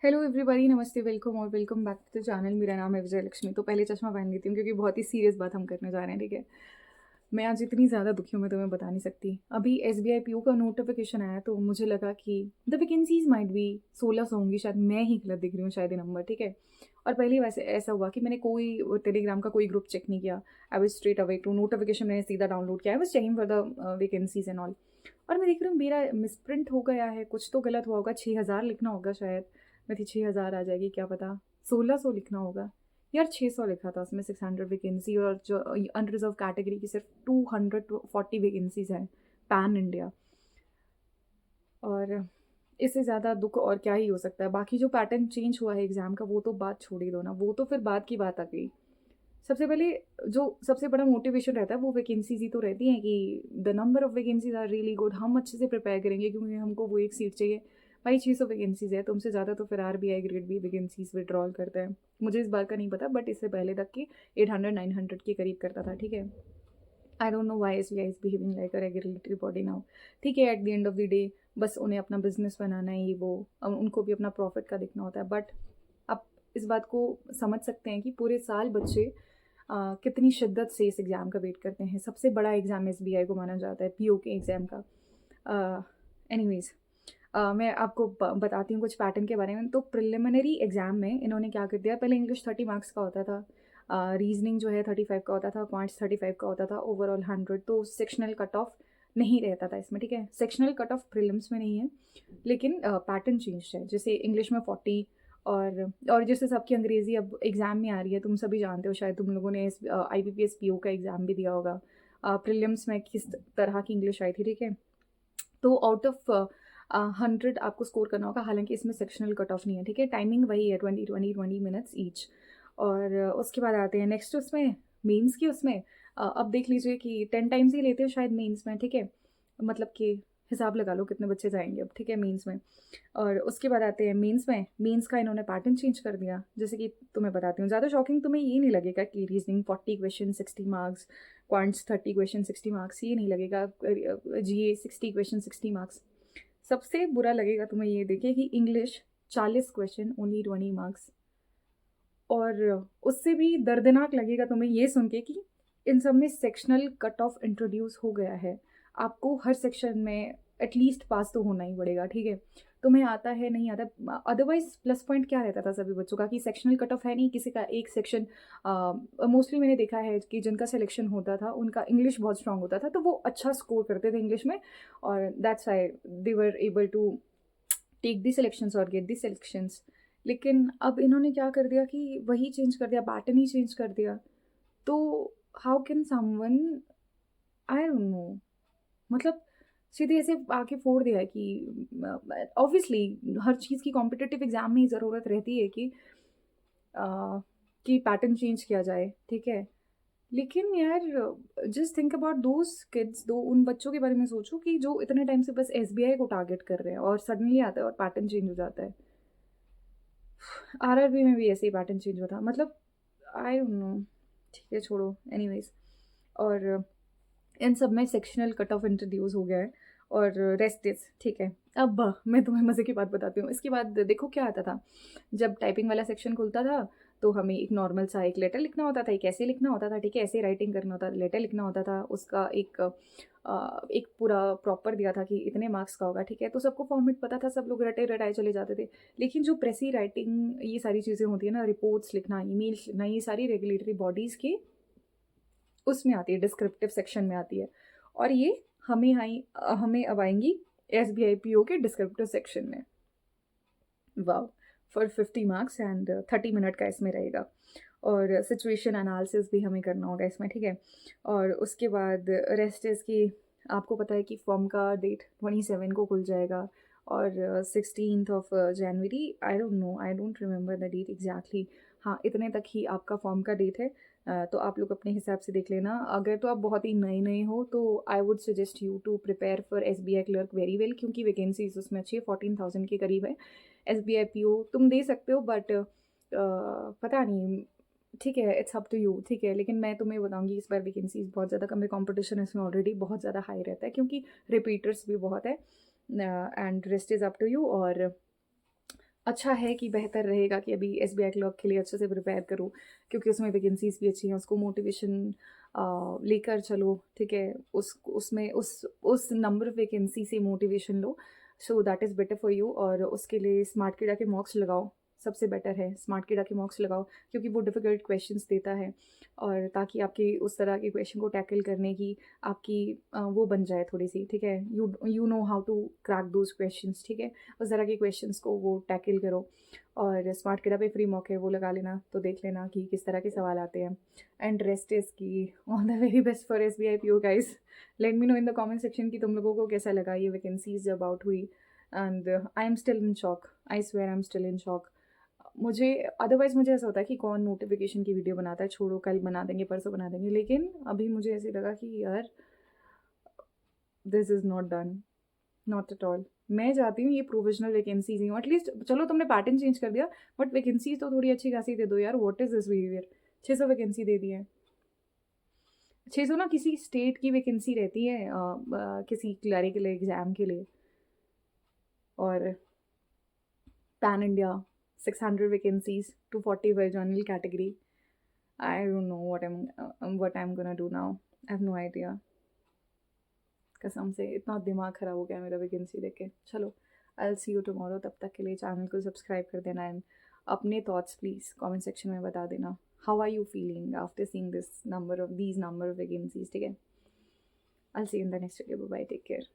Hello everybody, नमस्ते, welcome और welcome back to the channel. मेरा नाम है विजय लक्ष्मी। तो पहले चश्मा पहन लेती हूँ क्योंकि बहुत ही सीरियस बात हम करने जा रहे हैं, ठीक है। मैं आज इतनी ज़्यादा दुखी हूँ, मैं तुम्हें बता नहीं सकती। अभी SBI PO का नोटिफिकेशन आया तो मुझे लगा कि द वैकेंसीज माइट बी 1600 होंगी, शायद मैं ही गलत दिख रही हूँ, शायद ये नंबर, ठीक है। और पहले वैसे ऐसा हुआ कि मैंने कोई टेलीग्राम का कोई ग्रुप चेक नहीं किया। I was straight away to notification, मैंने सीधा डाउनलोड किया। I was checking for the vacancies and all. और मैं देख रही हूँ मेरा मिसप्रिंट हो गया है, कुछ तो गलत हुआ होगा। 6000 लिखना होगा शायद, मैं थी 6000 आ जाएगी क्या पता। 1600 लिखना होगा यार, 600 लिखा था उसमें। 600 वैकेंसी, और जो अनरिजर्व कैटेगरी की सिर्फ 240 वैकेंसीज हैं पैन इंडिया। और इससे ज़्यादा दुख और क्या ही हो सकता है। बाकी जो पैटर्न चेंज हुआ है एग्ज़ाम का, वो तो बात छोड़ ही दो ना, वो तो फिर बाद की बात आ गई। सबसे पहले जो सबसे बड़ा मोटिवेशन रहता है वो वैकेंसीज ही तो रहती हैं कि the number of vacancies are really good, हम अच्छे से प्रिपेयर करेंगे क्योंकि हमको वो एक सीट चाहिए। भाई 600 वैकेंसीज है, तुमसे ज़्यादा तो फिर RBI ग्रेड भी वैकेंसीज विड्रॉल करता है। मुझे इस बार का नहीं पता, बट इससे पहले तक कि 800-900 के करीब करता था, ठीक है। आई don't know why SBI is behaving like a regulatory body now. ठीक है, at the end of the day बस उन्हें अपना बिजनेस बनाना है, ये वो, उनको भी अपना प्रॉफिट का देखना होता है। बट आप इस बात को समझ सकते हैं कि पूरे साल बच्चे कितनी शिद्दत से इस एग्ज़ाम का वेट करते हैं। सबसे बड़ा एग्ज़ाम SBI को माना जाता है, PO के एग्ज़ाम का। एनीवेज, मैं आपको बताती हूँ कुछ पैटर्न के बारे में। तो प्रिलिमिनरी एग्ज़ाम में इन्होंने क्या कर दिया, पहले इंग्लिश 30 मार्क्स का होता था, रीजनिंग जो है 35 का होता था, क्वांट्स 35 का होता था, ओवरऑल 100। तो सेक्शनल कट ऑफ नहीं रहता था इसमें, ठीक है। सेक्शनल कट ऑफ प्रिलिम्स में नहीं है, लेकिन पैटर्न चेंज है। जैसे इंग्लिश में 40, और जैसे सबकी अंग्रेज़ी अब एग्ज़ाम में आ रही है, तुम सभी जानते हो, शायद तुम लोगों ने इस IBPS PO का एग्ज़ाम भी दिया होगा। प्रिलिम्स में किस तरह की इंग्लिश आई थी, ठीक है। तो आउट ऑफ 100 आपको स्कोर करना होगा, हालांकि इसमें सेक्शनल कट ऑफ नहीं है, ठीक है। टाइमिंग वही है, 20 मिनट्स ईच। और उसके बाद आते हैं नेक्स्ट उसमें, मेंस की उसमें। अब देख लीजिए कि 10 टाइम्स ही लेते हैं शायद मेंस में, ठीक है। मतलब कि हिसाब लगा लो कितने बच्चे जाएंगे अब, ठीक है, मेंस में। और उसके बाद आते हैं मेंस में। मेंस का इन्होंने पैटर्न चेंज कर दिया। जैसे कि तुम्हें बताती हूँ, ज़्यादा शॉकिंग तुम्हें ये नहीं लगेगा कि reasoning 40 question 60 marks, quants 30 question 60 marks, ये नहीं लगेगा। GA 60 question 60 marks. सबसे बुरा लगेगा तुम्हें ये देखिए कि इंग्लिश 40 क्वेश्चन ओनली 20 मार्क्स। और उससे भी दर्दनाक लगेगा तुम्हें ये सुन के कि इन सब में सेक्शनल कट ऑफ इंट्रोड्यूस हो गया है। आपको हर सेक्शन में एटलीस्ट पास तो होना ही पड़ेगा, ठीक है। तुम्हें आता है नहीं आता, अदरवाइज प्लस पॉइंट क्या रहता था सभी बच्चों का कि सेक्शनल कट ऑफ है नहीं, किसी का एक सेक्शन। मोस्टली मैंने देखा है कि जिनका सिलेक्शन होता था उनका इंग्लिश बहुत स्ट्रांग होता था, तो वो अच्छा स्कोर करते थे इंग्लिश में। और that's why they were able to take the selections और गेट दी सिलेक्शंस। लेकिन अब इन्होंने क्या कर दिया कि वही चेंज कर दिया, पैटर्न ही चेंज कर दिया। तो how can someone, I don't no, मतलब सीधे ऐसे आके फोड़ दिया है कि ऑब्वियसली हर चीज़ की कॉम्पिटिटिव एग्जाम में ही ज़रूरत रहती है अ, कि पैटर्न चेंज किया जाए, ठीक है। लेकिन यार, just think about those kids, दो उन बच्चों के बारे में सोचो कि जो इतने टाइम से बस SBI को टारगेट कर रहे हैं और सडनली आता है और पैटर्न चेंज हो जाता है। RRB में भी ऐसे ही पैटर्न चेंज हुआ था, मतलब आई डोंट नो। ठीक है, छोड़ो, एनीवेज। और इन सब में सेक्शनल कट ऑफ इंट्रोड्यूस हो गया है और रेस्ट इज, ठीक है। अब मैं तुम्हें मज़े की बात बताती हूँ। इसके बाद देखो क्या आता था, जब टाइपिंग वाला सेक्शन खुलता था तो हमें एक नॉर्मल सा एक लेटर लिखना होता था, एक ऐसे लिखना होता था, ठीक है, ऐसे राइटिंग करना होता था, लेटर लिखना होता था। उसका एक पूरा प्रॉपर दिया था कि इतने मार्क्स का होगा, ठीक है। तो सबको फॉर्मेट पता था, सब लोग रटे रटाए चले जाते थे। लेकिन जो प्रेसी राइटिंग, ये सारी चीज़ें होती है ना, रिपोर्ट्स लिखना, ईमेल्स लिखना, ये सारी रेगुलेटरी बॉडीज़ के उसमें आती है, डिस्क्रिप्टिव सेक्शन में आती है। और ये हमें अब आएंगी SBI PO के डिस्क्रिप्टिव सेक्शन में। वाह, फॉर 50 मार्क्स एंड 30 मिनट का इसमें रहेगा। और सिचुएशन एनालिसिस भी हमें करना होगा इसमें, ठीक है। और उसके बाद रेस्ट इसकी, आपको पता है कि फॉर्म का डेट 27 को खुल जाएगा और 16 जनवरी, I don't know, I don't remember the date exactly. हाँ, इतने तक ही आपका फॉर्म का डेट है। तो आप लोग अपने हिसाब से देख लेना। अगर तो आप बहुत ही नए नए हो तो I would suggest you to prepare for SBI clerk very well, क्योंकि वैकेंसीज उसमें अच्छी है, 14,000 के करीब है। SBI PO तुम दे सकते हो, बट पता नहीं, ठीक है, इट्स अप टू यू, ठीक है। लेकिन मैं तुम्हें बताऊंगी इस बार वैकेंसीज बहुत ज़्यादा कम है, कॉम्पिटिशन इसमें ऑलरेडी बहुत ज़्यादा हाई रहता है क्योंकि रिपीटर्स भी बहुत है। And rest is up to you. और अच्छा है कि बेहतर रहेगा कि अभी एसबीआई क्लर्क के लिए अच्छे से प्रिपेयर करो, क्योंकि उसमें वैकेंसीज़ भी अच्छी हैं, उसको मोटिवेशन लेकर चलो, ठीक है? उसमें उस नंबर ऑफ वैकेंसी से motivation low, so that is better for you. और उसके लिए स्मार्टकीड़ा के मॉक्स लगाओ, सबसे बेटर है स्मार्टकीड़ा के मॉक्स लगाओ, क्योंकि वो डिफ़िकल्ट क्वेश्चंस देता है, और ताकि आपकी उस तरह के क्वेश्चन को टैकल करने की आपकी वो बन जाए थोड़ी-सी, ठीक है? You know how to crack those questions, ठीक है? उस तरह के क्वेश्चंस को वो टैकल करो। और स्मार्टकीड़ा पे फ्री मॉक है, वो लगा लेना, तो देख लेना कि किस तरह के सवाल आते हैं। एंड रेस्ट इज़ की। All the very best for SBI PO guys. Let me know in the comment section कि तुम लोगों को कैसा लगा ये वैकेंसीज जब आउट हुई। And I am still in shock, I swear I am still in shock. मुझे अदरवाइज़ मुझे ऐसा होता है कि कौन नोटिफिकेशन की वीडियो बनाता है, छोड़ो कल बना देंगे, परसों बना देंगे, लेकिन अभी मुझे ऐसे लगा कि यार this is not done, not at all. मैं चाहती हूँ ये प्रोविज़नल वैकेंसीज़ ही हों, एटलीस्ट चलो तुमने पैटर्न चेंज कर दिया, बट वैकेंसीज़ तो थोड़ी अच्छी खासी दे दो यार, what is this behaviour? 600 vacancy दे दी है। 600 ना किसी स्टेट की वैकेंसी रहती है किसी क्लरिकल एग्ज़ाम के लिए, और pan India 600 vacancies, 240 for general category. I don't know what I am gonna do now, I have no idea. कसम से इतना दिमाग ख़राब हो गया मेरा वैकेंसी देख के। चलो, आई विल सी यू टुमारो, तब तक के लिए चैनल को सब्सक्राइब कर देना, एंड अपने थॉट्स प्लीज़ कमेंट सेक्शन में बता देना। How are you feeling after seeing this number of vacancies, ठीक है? I will see you in the next video, bye, take care.